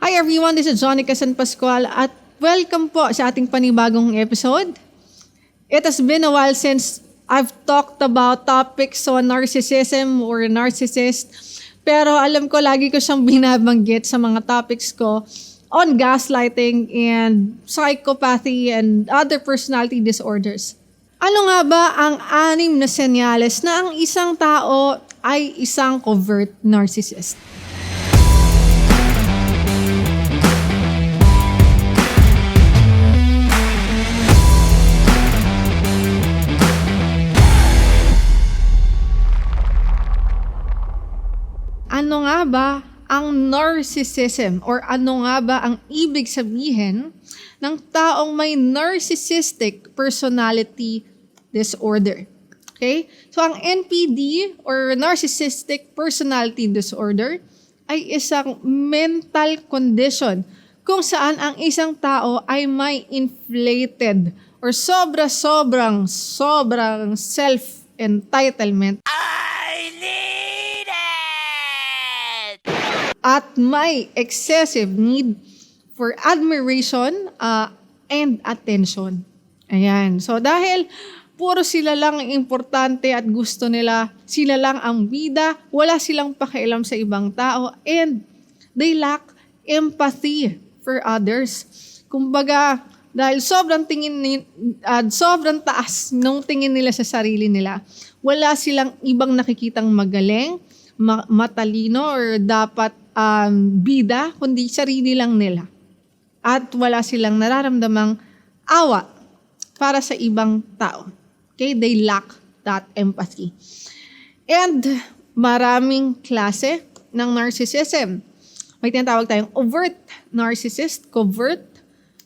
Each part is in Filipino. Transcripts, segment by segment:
Hi everyone, this is Jonica San Pascual at welcome po sa ating panibagong episode. It has been a while since I've talked about topics on narcissism or narcissist, pero alam ko lagi ko siyang binabanggit sa mga topics ko on gaslighting and psychopathy and other personality disorders. Ano nga ba ang 6 na senyales na ang isang tao ay isang covert narcissist? Ano nga ba ang narcissism or ano nga ba ang ibig sabihin ng taong may narcissistic personality disorder? Okay? So ang NPD or narcissistic personality disorder ay isang mental condition kung saan ang isang tao ay may inflated or sobrang self-entitlement at may excessive need for admiration and attention. Ayan. So dahil puro sila lang ang importante at gusto nila, sila lang ang bida, wala silang pakialam sa ibang tao, and they lack empathy for others. Kumbaga, dahil sobrang taas nung tingin nila sa sarili nila, wala silang ibang nakikitang magaling, matalino, or dapat bida, kundi sarili lang nila. At wala silang nararamdamang awa para sa ibang tao. Okay? They lack that empathy. And maraming klase ng narcissism. May tinatawag tayong overt narcissist, covert,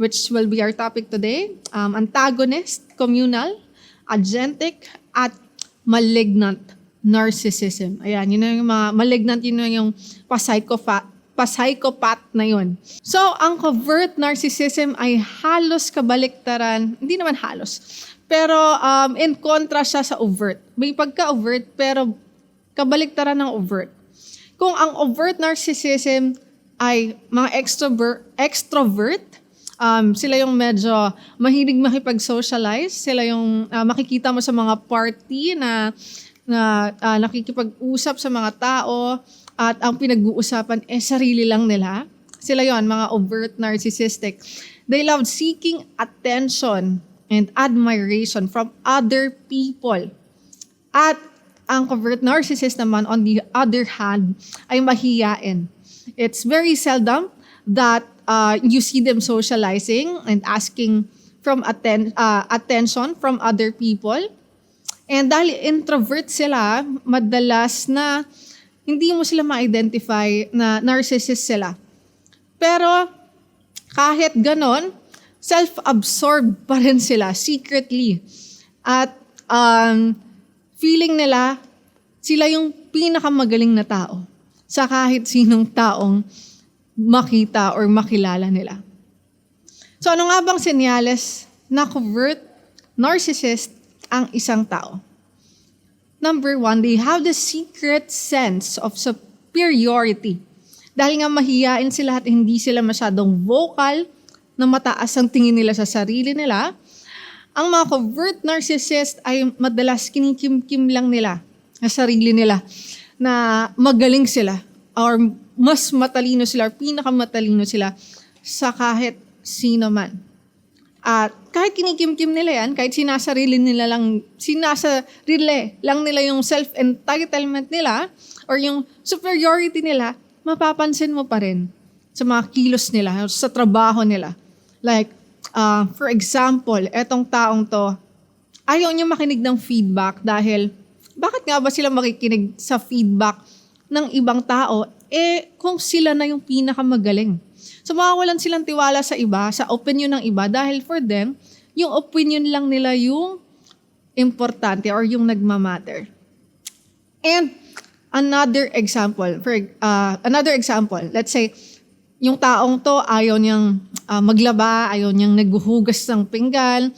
which will be our topic today, antagonist, communal, agentic, at malignant narcissism. Ayan, yun na yung mga malignant, yun na yung pa-psychopath na yun. So, ang covert narcissism ay halos kabaliktaran, hindi naman halos, pero in contrast siya sa overt. May pagka-overt, pero kabaliktaran ng overt. Kung ang overt narcissism ay mga extrovert, sila yung medyo mahilig makipag-socialize, sila yung makikita mo sa mga party na nakikipag-usap sa mga tao at ang pinag-uusapan sarili lang nila. Sila yon, mga overt narcissistic. They love seeking attention and admiration from other people. At ang covert narcissist naman, on the other hand, ay mahiyain. It's very seldom that you see them socializing and asking from attention from other people. And dahil introvert sila, madalas na hindi mo sila ma-identify na narcissist sila. Pero kahit ganon, self-absorbed pa rin sila secretly. At feeling nila, sila yung pinakamagaling na tao sa kahit sinong taong makita or makilala nila. So ano nga bang senyales na covert narcissist ang isang tao? Number 1, they have the secret sense of superiority. Dahil nga mahiyain sila at hindi sila masyadong vocal, na mataas ang tingin nila sa sarili nila, ang mga covert narcissist ay madalas kinikim-kim lang nila sa sarili nila na magaling sila or mas matalino sila or pinakamatalino sila sa kahit sino man. At kahit kinikim-kim nila yan, kahit sinasarili lang nila yung self-entitlement nila or yung superiority nila, mapapansin mo pa rin sa mga kilos nila, sa trabaho nila. Like, for example, etong taong to, ayaw niya makinig ng feedback dahil bakit nga ba sila makikinig sa feedback ng ibang tao kung sila na yung pinakamagaling? So mawawalan silang tiwala sa iba, sa opinion ng iba dahil for them, yung opinion lang nila yung importante or yung nagmamatter. And another example, let's say, yung taong to ayaw niyang maglaba, ayaw niyang naghuhugas ng pinggan,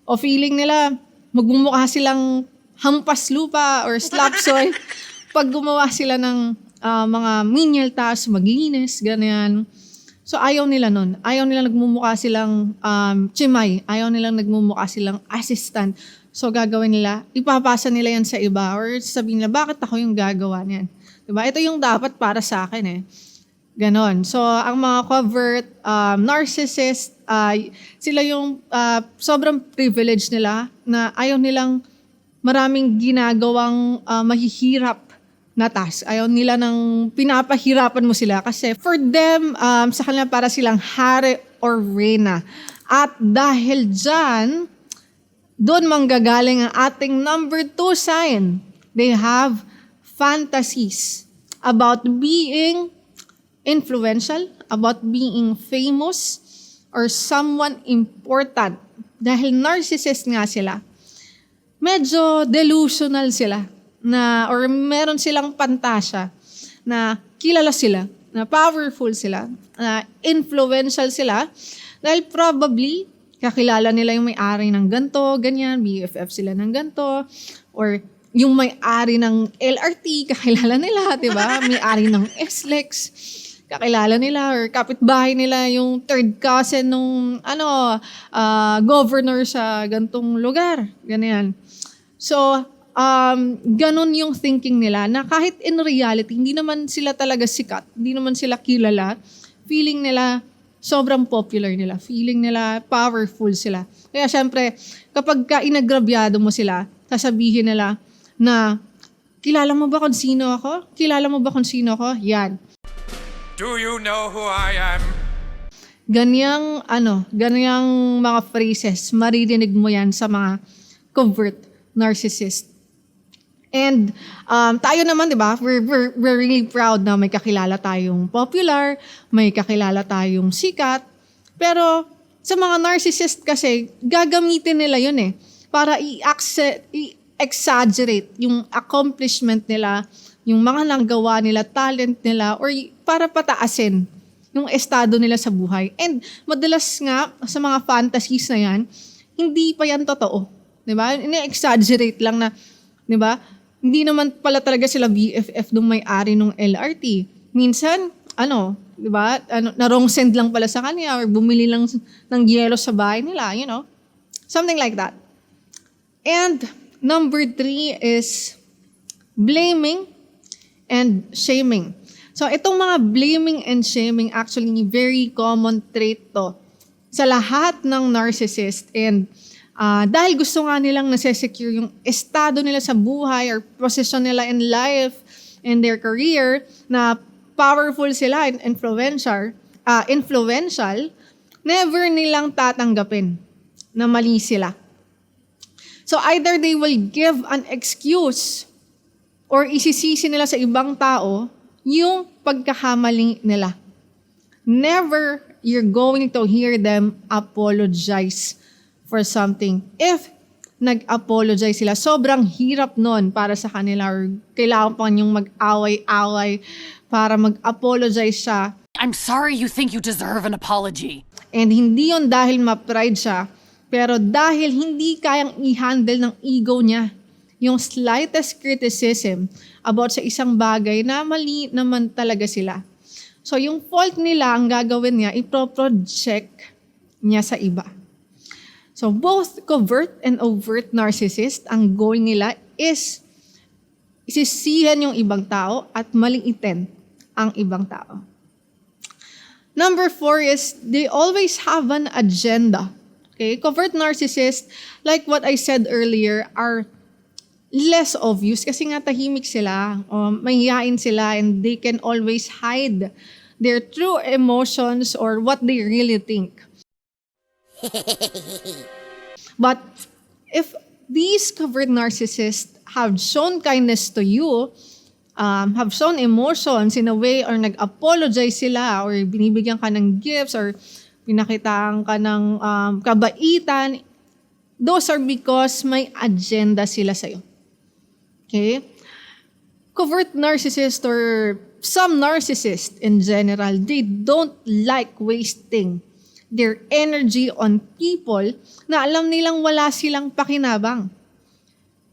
o feeling nila magmumukha silang hampas lupa or slapsoy pag gumawa sila ng mga menial tasks, maglinis, ganyan. So ayaw nila nun. Ayaw nilang nagmumukha silang chimay. Ayaw nilang nagmumukha silang assistant. So gagawin nila, ipapasa nila yan sa iba or sabihin nila, bakit ako yung gagawa niyan? Diba? Ito yung dapat para sa akin eh. Ganon. So ang mga covert narcissist, sila yung sobrang privilege nila na ayaw nilang maraming ginagawang mahihirap na task. Ayaw nila nang pinapahirapan mo sila kasi for them, sa kanila para silang hari or reyna. At dahil dyan, doon manggagaling ang ating number 2 sign. They have fantasies about being influential, about being famous, or someone important. Dahil narcissist nga sila, medyo delusional sila na or meron silang pantasya na kilala sila, na powerful sila, na influential sila dahil probably kakilala nila yung may-ari ng ganto, ganyan, BFF sila ng ganto, or yung may-ari ng LRT, kakilala nila, di ba? May-ari ng SLEX, kakilala nila, or kapitbahay nila yung third cousin nung governor sa gantong lugar, ganyan. So, ganun yung thinking nila na kahit in reality, hindi naman sila talaga sikat, hindi naman sila kilala, feeling nila sobrang popular nila, feeling nila powerful sila. Kaya syempre, kapag inagrabyado mo sila, sasabihin nila na, kilala mo ba kung sino ako? Kilala mo ba kung sino ako? Yan. Do you know who I am? Ganyang mga phrases, maririnig mo yan sa mga covert narcissist. And tayo naman, di ba, we're really proud na may kakilala tayong popular, may kakilala tayong sikat. Pero sa mga narcissist kasi, gagamitin nila yun para i-exaggerate yung accomplishment nila, yung mga nagawa nila, talent nila, or para pataasin yung estado nila sa buhay. And madalas nga, sa mga fantasies na yan, hindi pa yan totoo. Di ba? Ini-exaggerate lang na, di ba? Hindi naman pala talaga sila BFF nung may-ari nung LRT. Minsan, di ba? Na-wrong send lang pala sa kanya or bumili lang ng yelo sa bahay nila, Something like that. And number 3 is blaming and shaming. So, itong mga blaming and shaming actually very common trait to sa lahat ng narcissist. And dahil gusto nga nilang nase-secure yung estado nila sa buhay or position nila in life and their career na powerful sila and influential, never nilang tatanggapin na mali sila. So either they will give an excuse or isisisi nila sa ibang tao yung pagkakamali nila. Never you're going to hear them apologize for something. If nag-apologize sila, sobrang hirap nun para sa kanila or kailangan pa niyong mag-away-away para mag-apologize siya. I'm sorry you think you deserve an apology. And hindi yun dahil ma-pride siya, pero dahil hindi kayang i-handle ng ego niya yung slightest criticism about sa isang bagay na mali naman talaga sila. So yung fault nila, ang gagawin niya, ipro-project niya sa iba. So both covert and overt narcissist, ang goal nila is isisihan yung ibang tao at maliitin ang ibang tao. Number 4 is they always have an agenda. Okay, covert narcissists, like what I said earlier, are less obvious kasi nga tahimik sila, mahihain sila, and they can always hide their true emotions or what they really think. But if these covert narcissists have shown kindness to you, have shown emotions in a way, or nag-apologize sila, or binibigyan ka ng gifts, or pinakitaan ka ng kabaitan, those are because may agenda sila sa'yo. Okay? Covert narcissist or some narcissists in general, they don't like wasting their energy on people na alam nilang wala silang pakinabang.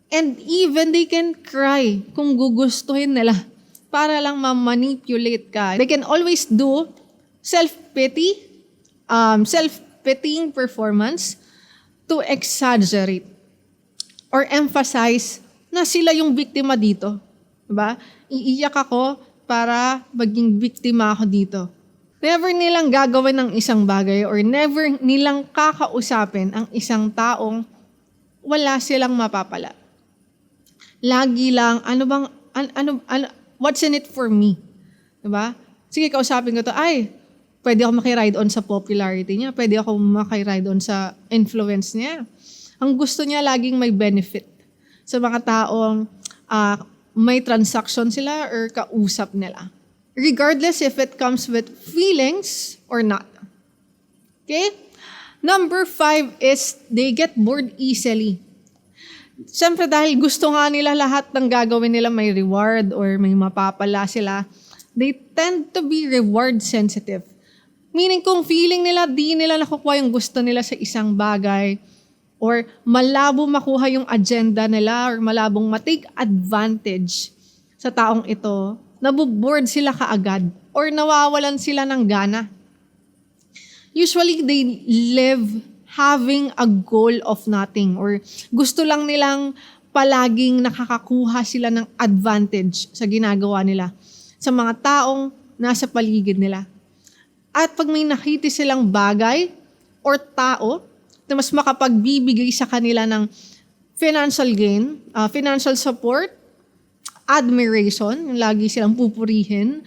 And even they can cry kung gugustuhin nila para lang ma-manipulate ka. They can always do self-pity, self-pitying performance to exaggerate or emphasize na sila yung biktima dito. Diba? Iiyak ako para maging biktima ako dito. Never nilang gagawin ng isang bagay or never nilang kakausapin ang isang taong wala silang mapapala. Lagi lang, what's in it for me? Diba? Sige, kausapin ko to, pwede ako makiride on sa popularity niya, pwede ako makiride on sa influence niya. Ang gusto niya laging may benefit sa mga taong may transaction sila or kausap nila. Regardless if it comes with feelings or not. Okay? Number 5 is they get bored easily. Siyempre dahil gusto nga nila lahat ng gagawin nila may reward or may mapapala sila, they tend to be reward sensitive. Meaning kung feeling nila di nila nakukuha yung gusto nila sa isang bagay or malabo makuha yung agenda nila or malabong matake advantage sa taong ito, nabuboard sila kaagad or nawawalan sila ng gana. Usually, they live having a goal of nothing or gusto lang nilang palaging nakakakuha sila ng advantage sa ginagawa nila sa mga taong nasa paligid nila. At pag may nakita silang bagay or tao na mas makapagbibigay sa kanila ng financial gain, financial support, admiration, yung lagi silang pupurihin,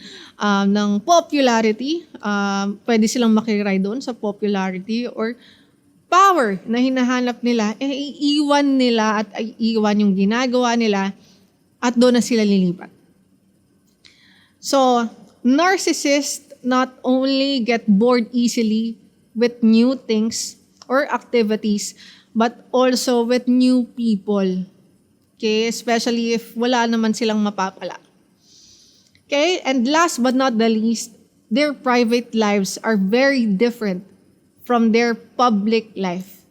ng popularity, pwede silang makiride doon sa popularity or power na hinahanap nila, iiwan nila at iiwan yung ginagawa nila at doon na sila lilipat. So, narcissists not only get bored easily with new things or activities, but also with new people. Okay? Especially if wala naman silang mapapala. Okay? And last but not the least, their private lives are very different from their public life.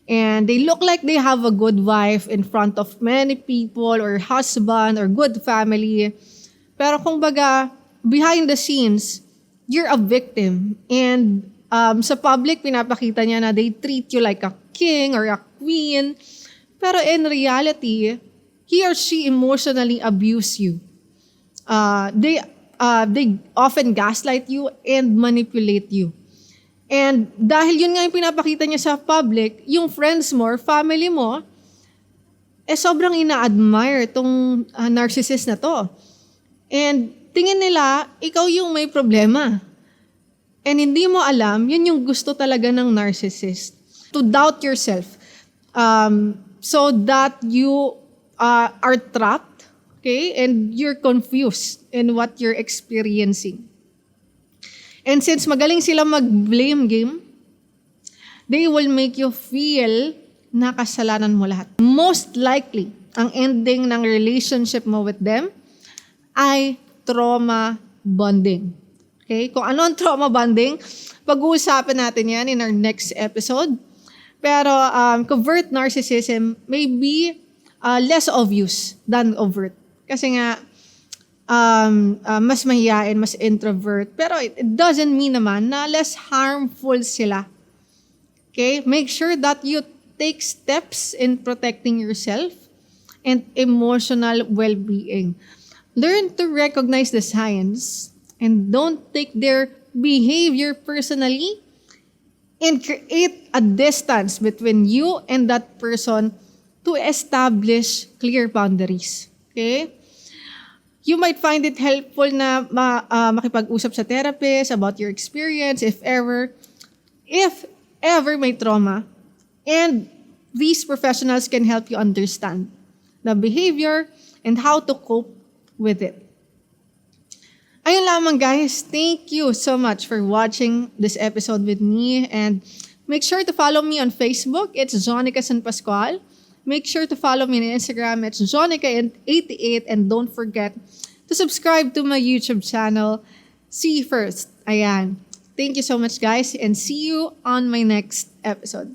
And they look like they have a good wife in front of many people or husband or good family. Pero kung baga, behind the scenes, you're a victim. And sa public, pinapakita niya na they treat you like a king or a queen. Pero in reality, he or she emotionally abuse you. They often gaslight you and manipulate you. And dahil yun nga yung pinapakita niya sa public, yung friends mo or family mo, sobrang ina-admire tong narcissist na to. And tingin nila, ikaw yung may problema. And hindi mo alam, yun yung gusto talaga ng narcissist. To doubt yourself. So that you are trapped, okay? And you're confused in what you're experiencing. And since magaling sila mag-blame game, they will make you feel na kasalanan mo lahat. Most likely, ang ending ng relationship mo with them ay trauma bonding. Okay? Kung ano ang trauma bonding, pag-uusapan natin yan in our next episode. Pero covert narcissism may be less obvious than overt. Kasi nga, mas mahiyain, mas introvert. Pero it doesn't mean naman na less harmful sila. Okay? Make sure that you take steps in protecting yourself and emotional well-being. Learn to recognize the signs and don't take their behavior personally and create a distance between you and that person to establish clear boundaries. Okay? You might find it helpful na makipag-usap sa therapist about your experience if ever may trauma. And these professionals can help you understand the behavior and how to cope with it. Ayun lamang guys, thank you so much for watching this episode with me and make sure to follow me on Facebook. It's Jonica San Pascual. Make sure to follow me on Instagram. It's Jonica88 and don't forget to subscribe to my YouTube channel. See you first. Ayan. Thank you so much guys and see you on my next episode.